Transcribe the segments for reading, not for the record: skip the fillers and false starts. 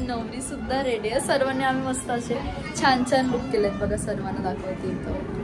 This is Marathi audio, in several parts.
नवरी सुद्धा रेडी आहे। सर्वांनी आम्ही मस्त असे छान छान लुक केलेत बघा, सर्वांना दाखवते इथं।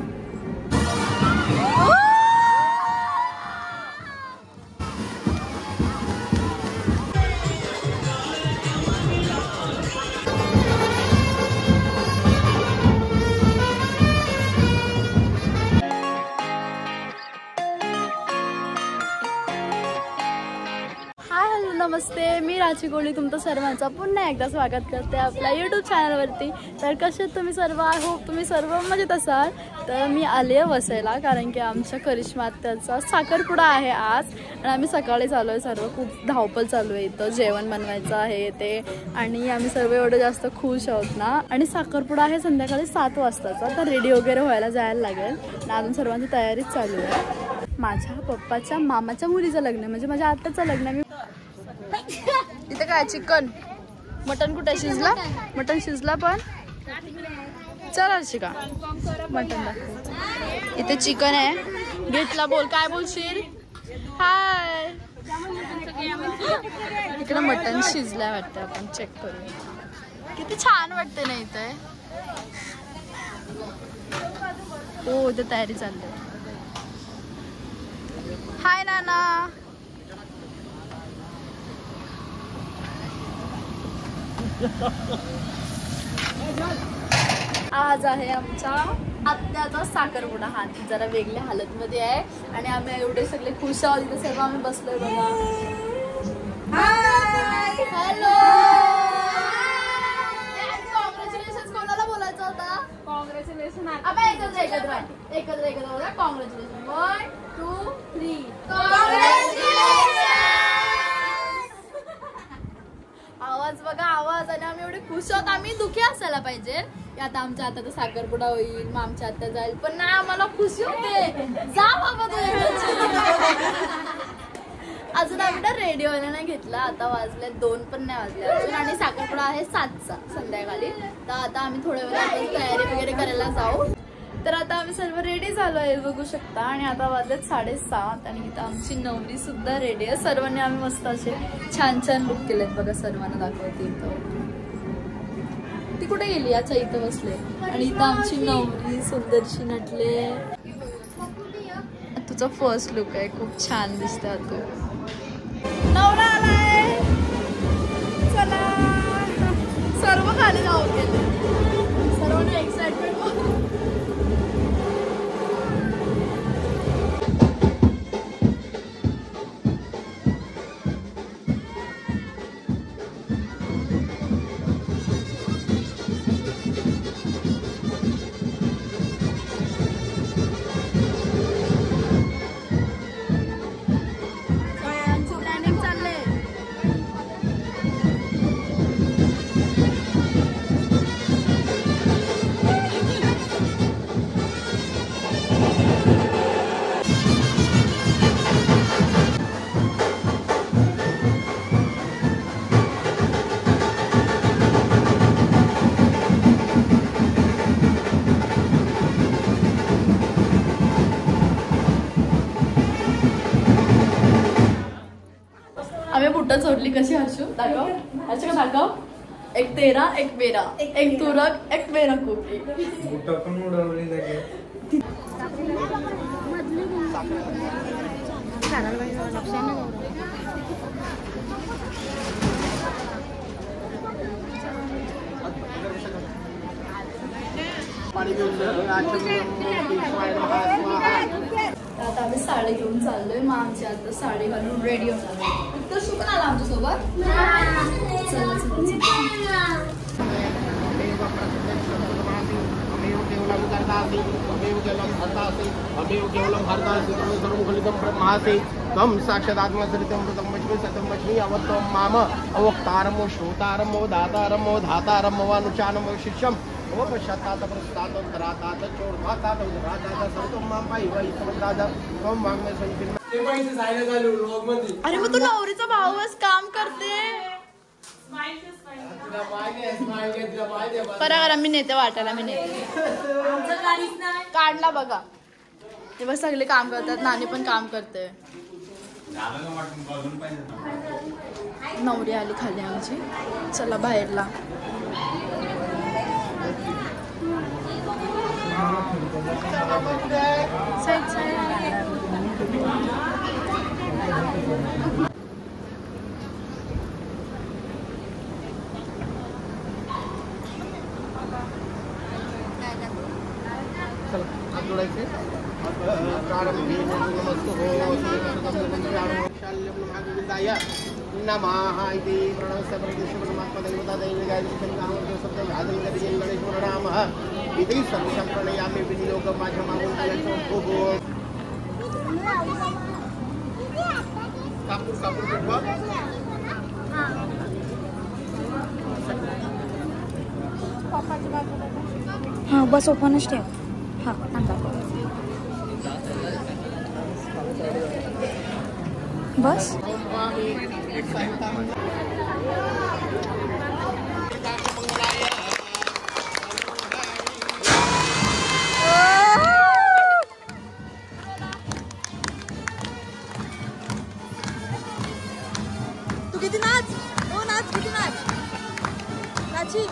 नमस्ते, मी राची कोळी तुमचं सर्वांचं पुन्हा एकदा स्वागत करते आपल्या यूट्यूब चॅनलवरती। तर कसे तुम्ही सर्व, आय होप तुम्ही सर्व मजेत असाल। तर मी आले आहे वसईला, कारण की आमच्या करिश्मा आत्याचा साखरपुडा आहे आज, आणि आम्ही सकाळी चालू आहे सर्व, खूप धावपळ चालू आहे इथं, जेवण बनवायचं आहे ते, आणि आम्ही सर्व एवढं जास्त खुश आहोत ना। आणि साखरपुडा आहे संध्याकाळी 7 वाजताचा, तर रेडी वगैरे व्हायला जायला लागेल आणि अजून सर्वांची तयारीच चालू आहे। माझ्या पप्पाच्या मामाच्या मुलीचं लग्न, म्हणजे माझ्या आत्याचं लग्न। मी इथे काय चिकन मटन कुठे शिजला, मटन शिजला पण चला शिका मटन दाखव। इथे चिकन आहे, घेतला, बोल काय बोलशील, हाय। इकडे मटन शिजलाय वाटतं, आपण चेक करू, किती छान वाटते ना इथे। हो इथे तयारी चालली, हाय नाना। आज आहे आमच्या आत्याचा साखरपुडा, हा जरा वेगळ्या हालत मध्ये आहे, आणि आम्ही एवढे सगळे खुश आहोत, इथे सर्व आम्ही बसलोय बघा। हॅलो, कॉंग्रॅच्युलेशन कोणाला बोलायचं होता? कॉंग्रॅच्युलेशन आपण एकत्र बोला, कॉंग्रॅच्युलेशन 1 2 3 कॉंग्रॅच्युलेशन। आवाज बघा, आवाज, आणि आम्ही एवढे खुश आहोत। आम्ही दुखी असायला पाहिजे की आता आमच्या आत्याचा साखरपुडा होईल, मग आमच्या आत्या जाईल, पण नाही, आम्हाला खुशी होते, जा बाबा तू। अजून आम्ही ना रेडी व्हायला नाही घेतला, आता वाजले 2 पण नाही वाजले अजून, आणि साखरपुडा आहे 7चा संध्याकाळी। तर आता आम्ही थोड्या वेळात तयारी वगैरे करायला जाऊ। तर आता आम्ही सर्व रेडी झालो आहे, बघू शकता, आणि आता वाजलेत 7:30, आणि इथं आमची नवरी सुद्धा रेडी आहे। सर्वांनी आम्ही मस्त असे छान छान लुक केलेत बघा, सर्वांना दाखवते इथं। ती कुठे गेली? अच्छा इथं बसले, आणि इथं आमची नवरी सुंदरशी नटले। तुझा फर्स्ट लुक आहे, खूप छान दिसतोय तू। नवरा आलाय, चला सर्व खाली जाऊ गेले, सर्वांना एक्साइटमेंट। आम्ही बुट्टा चोरली कशी, हर्षू दाखव, हर्षू का दाखव, एक तेरा एक मेरा, एक तुरक एक मेरा कोपरी, बुट्टा पण उडवली लगे। आता आम्ही साडी घेऊन चाललोय, मग आमची आता साडी घालून रेडी होणार। तर शुभ आला आमच्या सोबत, तम साक्षादात्मसरितं मृतं सतं मश्मी अवत्वं माम अवक्तारमो श्रोतारमो दातारमो धातारमो वानुचानमो शिष्यम वो पश्चातात प्रस्तातो धरातात चोरभातात उधरातात सर्वतो माम पाई वही समजतात कम मांग में संकिन ते पैसे जायला चालू व्लॉग मध्ये। अरे मग तू नवरीचा भाऊच काम करते, करा मी नेते वाटायला, मी नेते, काढला बघा, ते बस सगळे काम करतात, नानी पण काम करते। नवरी आली खाली आमची, चला बाहेरला. हाँ बस ओपनच ठेव. हाँ टाका बस. तू किती नाच, हो नाच, किती नाच नाची.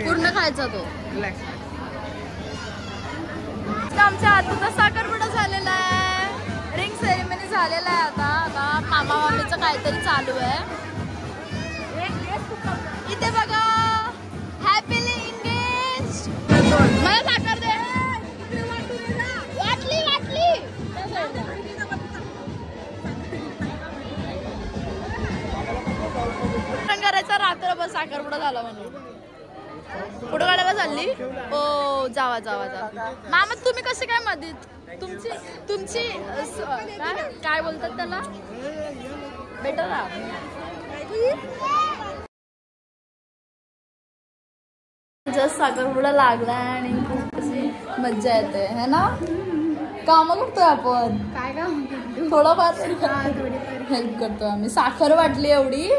पूर्ण खायचा तो. आमच्या आतूचा साखरपुडा झालेला आहे, रिंग सेरेमनी झालेला आहे. आता मामा मामीचं काहीतरी चालू आहे इथे बघा. Happily engage. मला साखर दे. वाटली वाटली. करायचा रात्रभर साखरपुडा झाला म्हणून. फोटो काढायला चालली. हो जावा जावा जावा. मामा तुम्ही कसे काय मध्ये, तुमची तुमची काय बोलतात त्याला, बेटर ना. जस्ट साखरपुडा लागला आणि खूप अशी मज्जा येते है ना. काम करतोय आपण, काय काम थोडंफार हेल्प करतोय आम्ही. साखर वाटली एवढी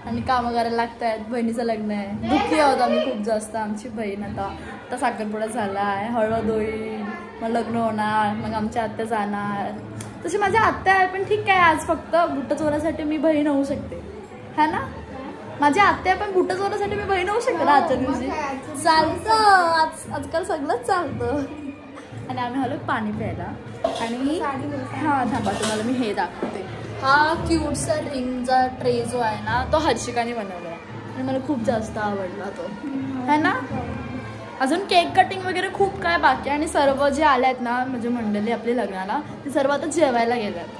आणि कामं करायला लागत आहेत. बहिणीचं लग्न आहे, दुःखी आहोत आम्ही खूप जास्त. आमची बहीण आता साखरपुडा झाला आहे, हळद होईल, मग लग्न होणार, मग आमच्या आत्या जाणार. तशी माझ्या आत्या आहे पण ठीक आहे. आज फक्त बुट्ट चोरासाठी मी बहीण होऊ शकते है ना. माझी आत्या पण बुट्ट चोरासाठी मी बहीण होऊ शकते ना आजच्या दिवशी. चालतं आजकाल सगळंच चालतं. आणि आम्ही आलो पाणी प्यायला. आणि हां थांबा तुम्हाला मी हे दाखवते. हा क्यूटचा रिंगचा ट्रे जो आहे ना तो हर्षिकाने बनवला आहे आणि मला खूप जास्त आवडला तो है ना. अजून केक कटिंग वगैरे खूप काय बाकी आहे. आणि सर्व जे आले आहेत ना म्हणजे मंडळी आपली लग्नाला, ते सर्व आता जेवायला गेल्यात.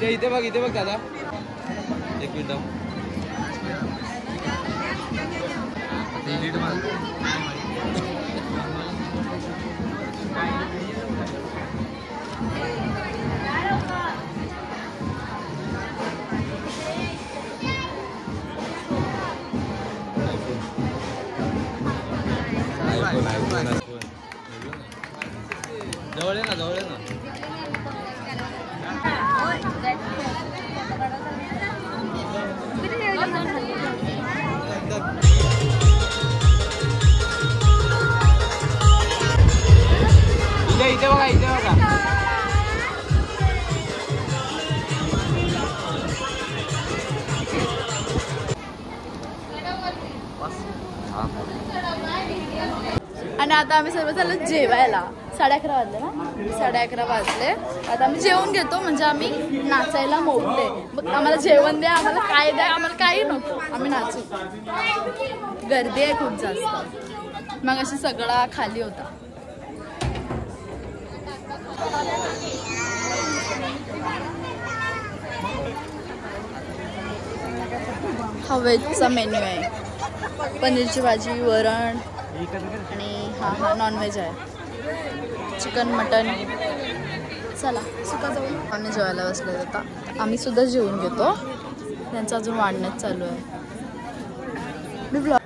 इथे बघ दादा एक मिनिट जवळ आहे ना इथे बघा आणि आता आम्ही सर्व चाललो जेवायला. 11:30 वाजले ना, 11:30 वाजले. आता आम्ही जेवण घेतो म्हणजे आम्ही नाचायला मोडले. मग आम्हाला जेवण द्या, आम्हाला काय द्या, आम्हाला काही नको, आम्ही नाचू. गर्दी आहे खूप जास्त. मग अशी सगळा खाली होता. हा व्हेजचा मेन्यू आहे. पनीरची भाजी, वरण आणि हा नॉनव्हेज आहे. Chicken mutton. चला सुका जाऊ. आम्ही जेवायला बसले आता. आम्ही सुद्धा जेवून घेतो. त्यांचं अजून वाढणंच चालू आहे. मी ब्लॉग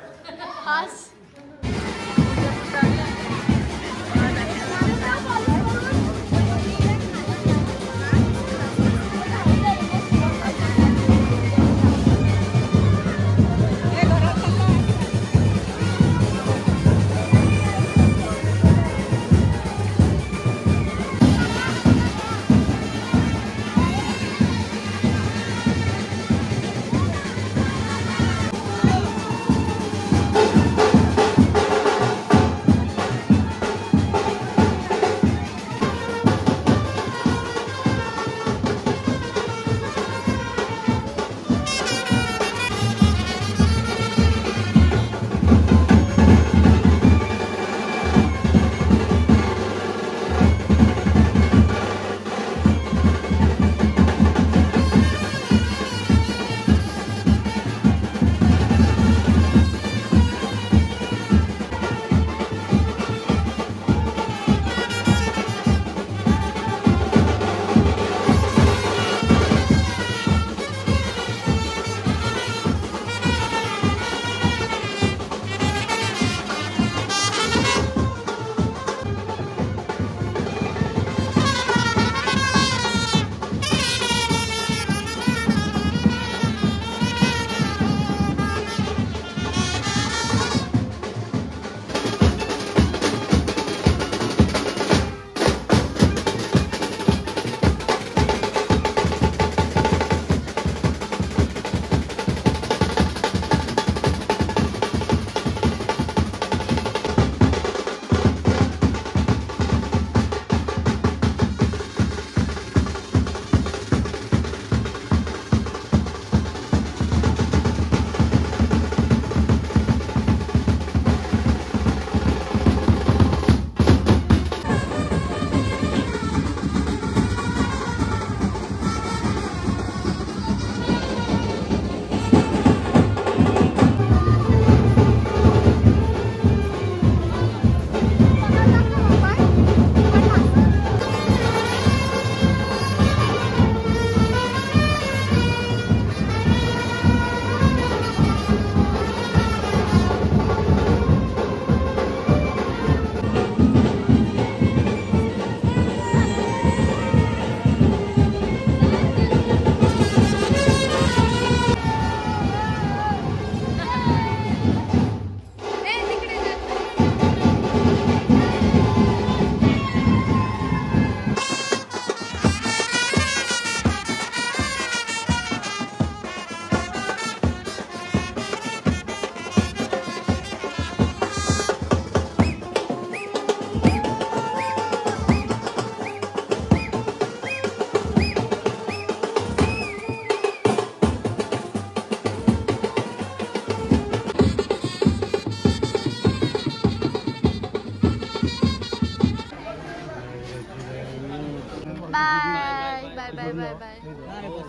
बाय बाय.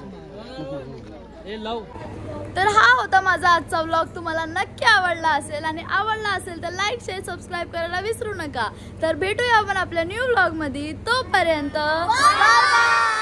तर हा होता माझा आजचा व्लॉग. तुम्हाला नक्की आवडला असेल आणि आवडला असेल तर लाईक शेअर सबस्क्राईब करायला विसरू नका. तर भेटूया आपण आपल्या न्यू व्लॉग मध्ये. तोपर्यंत बाय बाय.